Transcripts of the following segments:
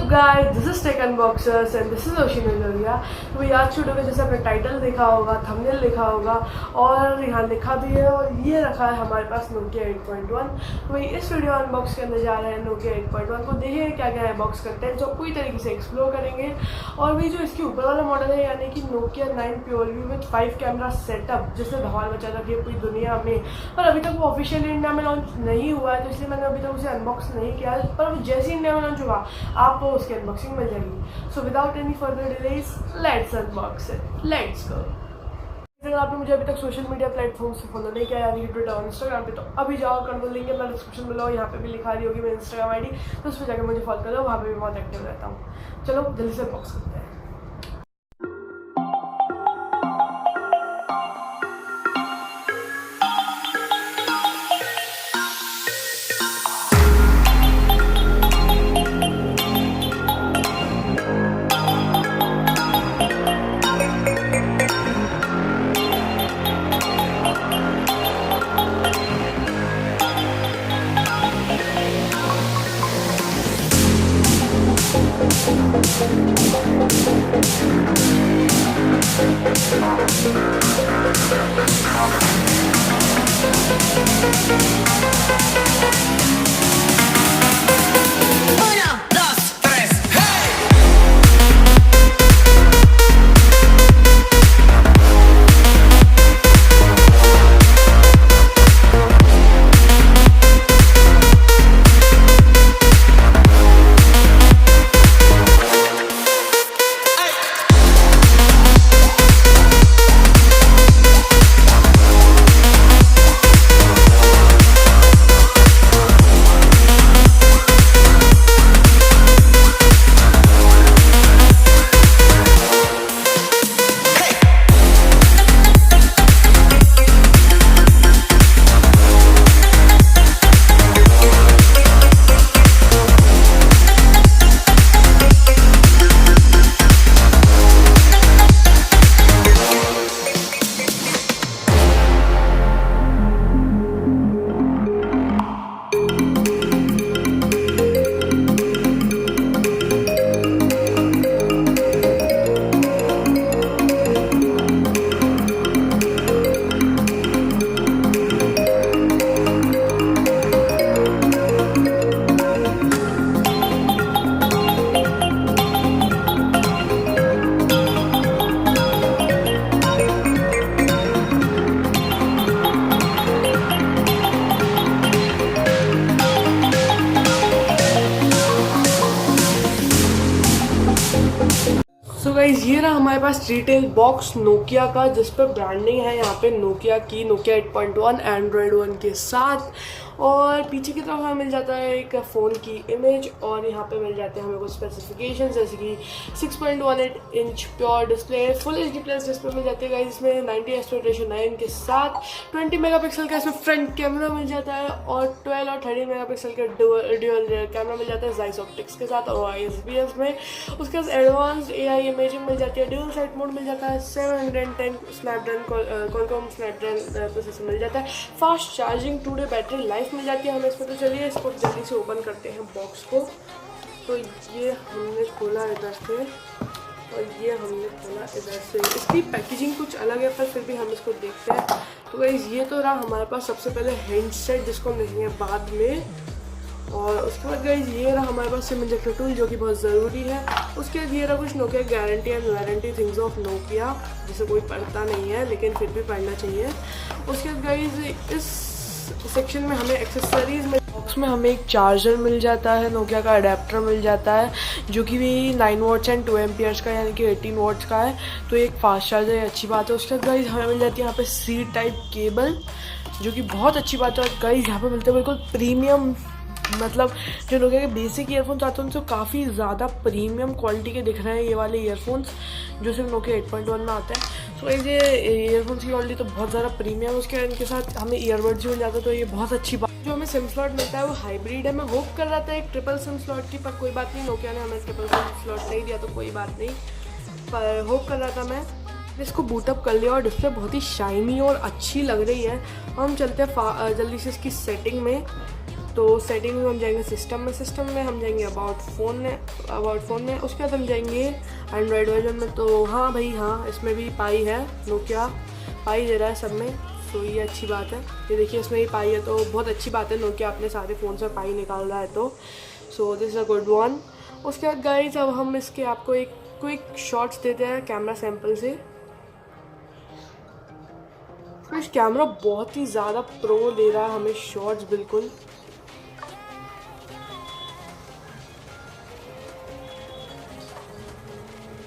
guys, this is Tech Unboxers and this is Nokia। तो ये आज वीडियो में जैसे आपने टाइटल देखा होगा, थंबनेल देखा होगा और यहाँ लिखा भी है और ये रखा है हमारे पास Nokia 8.1। तो वही इस वीडियो अनबॉक्स करने जा रहे हैं Nokia 8.1 को। देखिए क्या क्या है बॉक्स करते हैं, जो पूरी तरीके से एक्सप्लोर करेंगे। और वही जो इसके ऊपर वाला मॉडल है यानी कि Nokia 9 pure view with 5 camera setup, जिसने धमाल मचा रखी है पूरी दुनिया में। पर अभी तक वो ऑफिशियली इंडिया में लॉन्च नहीं हुआ है, तो इसलिए मैंने अभी तक उसे अनबॉक्स नहीं किया है। पर जैसे इंडिया में लॉन्च हुआ आपको उसकी अनबॉक्सिंग मिल जाएगी। So without any further delays let's unbox it, let's go. अगर आपने मुझे अभी तक सोशल मीडिया प्लेटफॉर्म से फॉलो नहीं किया यानी ट्विटर और इंस्टाग्राम पे, तो अभी जाओ कर दो, लिंक है मैं डिस्क्रिप्शन में लो, यहाँ पे भी लिखा रही होगी मेरी इंस्टाग्राम आईडी, तो उस पर जाकर मुझे फॉलो करो, वहाँ पे भी बहुत एक्टिव रहता हूँ। चलो जल्दी से अनबॉक्स करते हैं। सो गाइज ये रहा हमारे पास रिटेल बॉक्स नोकिया का, जिस पर ब्रांडिंग है यहाँ पे नोकिया की, नोकिया 8.1 एंड्रॉयड 1 के साथ। और पीछे की तरफ हमें मिल जाता है एक फ़ोन की इमेज और यहाँ पे मिल जाते हैं हमें कुछ स्पेसिफिकेशन, जैसे कि 6.18 inch pure display, full HD plus display मिल जाती है गाइज इसमें 90 एस्पेक्ट रेशियो 9 के साथ। 20 मेगापिक्सल का इसमें फ्रंट कैमरा मिल जाता है और 12 और 13 मेगापिक्सल का ड्यूअल रियर कैमरा मिल जाता है जाइस ऑप्टिक्स के साथ और ISBS में। उसके बाद एडवांस्ड AI इमेजिंग मिल जाती है, ड्यूअल साइट मोड मिल जाता है, 710 स्नैपड्रैगन क्वालकॉम स्नैपड्रैगन प्रोसेसर मिल जाता है, fast charging 2 day battery life मिल जाती है हमें इसमें। तो चलिए इसको जल्दी से ओपन करते हैं बॉक्स को। तो ये हमने खोला इधर से और ये हमने खोला इधर से। इसकी पैकेजिंग कुछ अलग है पर फिर भी हम इसको देखते हैं। तो गाइस ये तो रहा हमारे पास सबसे पहले हैंडसेट, जिसको हम देखेंगे बाद में। और उसके बाद गाइस ये रहा हमारे पास सिम इंजेक्टर टूल, जो कि बहुत ज़रूरी है। उसके बाद ये रहा कुछ Nokia guarantee and warranty things of Nokia, जिसे कोई पढ़ता नहीं है लेकिन फिर भी पढ़ना चाहिए। उसके बाद गाइस इस सेक्शन में हमें एक्सेसरीज में बॉक्स में हमें एक चार्जर मिल जाता है, नोकिया का अडेप्टर मिल जाता है, जो कि भी 9 वॉट्स एंड 2 एम्पियर्स का यानी कि 18 वॉट्स का है। तो एक फास्ट चार्जर है, अच्छी बात है। उसके बाद गाइस हमें मिल जाती है यहाँ पे C टाइप केबल, जो कि बहुत अच्छी बात है। और गाइस यहाँ पे मिलते हैं बिल्कुल प्रीमियम, मतलब जो नोकिया के बेसिक ईयरफोन्स आते हैं उनसे काफ़ी ज़्यादा प्रीमियम क्वालिटी के दिख रहे हैं ये वाले ईयरफोन्स, जो सिर्फ नोकिया 8.1 में आते हैं। सो ये ईयरफोन्स की क्वालिटी तो बहुत ज़्यादा प्रीमियम, उसके इनके साथ हमें ईयरबड्स भी मिल जाता है, तो ये बहुत अच्छी बात। जो हमें सिम स्लॉट मिलता है वो हाइब्रिड है। मैं होप कर रहा था एक ट्रिपल सिम स्लॉट की, पर कोई बात नहीं, नोकिया ने हमें ट्रिपल सिम स्लॉट नहीं दिया तो कोई बात नहीं, पर होप कर रहा था मैं। इसको बूटअप कर लिया और डिस्प्ले बहुत ही शाइनी और अच्छी लग रही है। हम चलते हैं जल्दी से इसकी सेटिंग में। तो सेटिंग में हम जाएंगे सिस्टम में हम जाएंगे अबाउट फ़ोन में उसके बाद हम जाएंगे एंड्रॉयड वर्जन में। तो हाँ भाई हाँ, इसमें भी पाई है, नोकिया पाई दे रहा है सब में, तो ये अच्छी बात है। ये देखिए इसमें ही पाई है, तो बहुत अच्छी बात है, नोकिया अपने सारे फ़ोन से पाई निकाल रहा है, तो so this is a good one. उसके बाद गाइस अब हम इसके आपको एक क्विक शॉट्स देते हैं कैमरा सैंपल से। तो इस कैमरा बहुत ही ज़्यादा प्रो दे रहा है हमें शॉट्स बिल्कुल।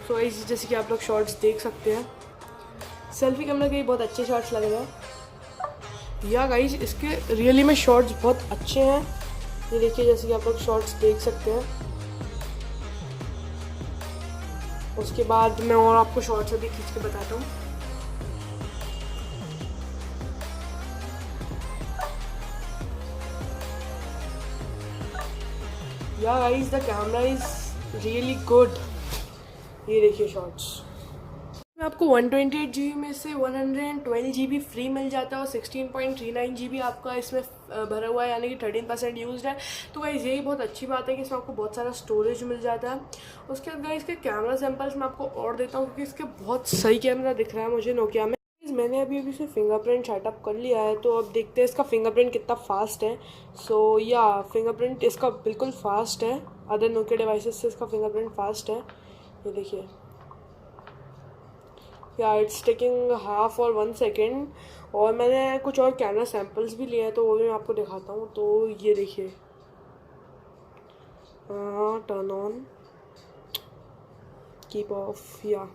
तो इस जैसे कि आप लोग शॉट्स देख सकते हैं, सेल्फी कैमरा के बहुत अच्छे शॉट्स लग रहे हैं या गाइस, इसके रियली में शॉट्स बहुत अच्छे हैं। ये देखिए जैसे कि आप लोग शॉट्स देख सकते हैं। उसके बाद मैं और आपको शॉट्स अभी खींच के बताता हूँ। या guys the camera is really good. ये देखिए शॉट्स आपको 128 GB में से 112 GB फ्री मिल जाता है और 16.39 GB आपका इसमें भरा हुआ है, यानी कि 13% यूज्ड है। तो गाइस यही बहुत अच्छी बात है कि इसमें आपको बहुत सारा स्टोरेज मिल जाता है। उसके बाद गाइस इसके कैमरा सैंपल्स मैं आपको और देता हूँ, क्योंकि इसके बहुत सही कैमरा दिख रहा है मुझे नोकिया में। मैंने अभी से फिंगरप्रिंट सेटअप कर लिया है, तो अब देखते हैं इसका फिंगरप्रिंट कितना फास्ट है। सो या फिंगरप्रिंट इसका बिल्कुल फास्ट है, अदर नोकिया डिवाइसेस से इसका फिंगरप्रिंट फास्ट है। ये देखिए या इट्स टेकिंग हाफ और 1 सेकेंड। और मैंने कुछ और कैमरा सैम्पल्स भी लिए हैं, तो वो भी मैं आपको दिखाता हूँ। तो ये देखिए टर्न ऑन, कीप ऑफ, या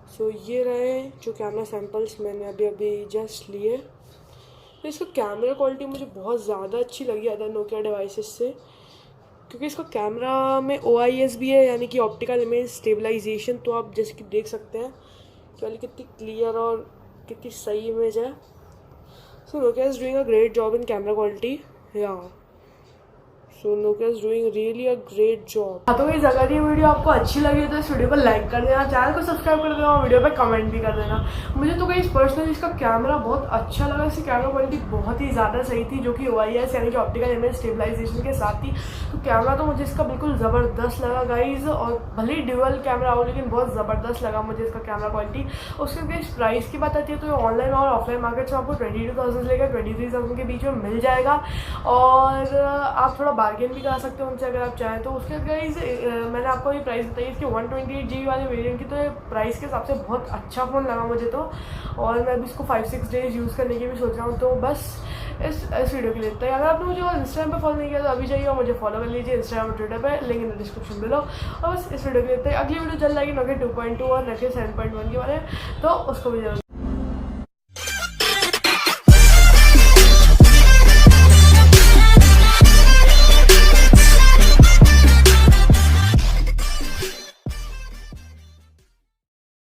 सो ये रहे जो कैमरा सैम्पल्स मैंने अभी जस्ट लिए। तो इसका कैमरा क्वालिटी मुझे बहुत ज़्यादा अच्छी लगी अदर नोकिया डिवाइसेस से, क्योंकि इसका कैमरा में OIS भी है, यानी कि ऑप्टिकल इमेज स्टेबलाइजेशन। तो आप जैसे कि देख सकते हैं कि कितनी क्लियर और कितनी सही इमेज है। So Nokia is doing a great job in camera quality, या so Nokia is doing really a great job. हाँ तो गाइस अगर ये वीडियो आपको अच्छी लगी तो इस वीडियो को लाइक कर देना, चैनल को सब्सक्राइब कर देना और वीडियो पे कमेंट भी कर देना। मुझे तो गाइस पर्सनली इसका कैमरा बहुत अच्छा लगा, इसकी कैमरा क्वालिटी बहुत ही ज़्यादा सही थी, जो कि OIS यानी कि ऑप्टिकल इमेज स्टेबलाइजेशन के साथ थी। तो कैमरा तो मुझे इसका बिल्कुल ज़बरदस्त लगा गाइज, और भले ही ड्यूअल कैमरा हो लेकिन बहुत ज़बरदस्त लगा मुझे इसका कैमरा क्वालिटी। उसके गाइस प्राइस की बात आती है तो ऑनलाइन और ऑफलाइन मार्केट से आपको 22,000 से लेकर 23,000 के बीच में मिल जाएगा, और आप थोड़ा बार्गेन भी करा सकते हो उनसे अगर आप चाहें तो। उसके गाइस मैंने आपको ये प्राइस बताई इसके 128 GB वाले वेरिएंट की, तो ये प्राइस के हिसाब से बहुत अच्छा फ़ोन लगा मुझे तो। और मैं भी इसको 5-6 डेज यूज़ करने की भी सोच रहा हूँ। तो बस इस वीडियो के लिए इतना ही। अगर आपने मुझे इंस्टाग्राम पे फॉलो नहीं किया तो अभी जाइए और मुझे फॉलो कर लीजिए इंस्टाग्राम और ट्विटर पे, लिंक इन डिस्क्रिप्शन बिलो। और बस इस वीडियो के लिए इतना ही। अगली वीडियो चल जाएगी नोकिया 2.2 और नोकिया 7.1 के बारे में, तो उसको भी जरूर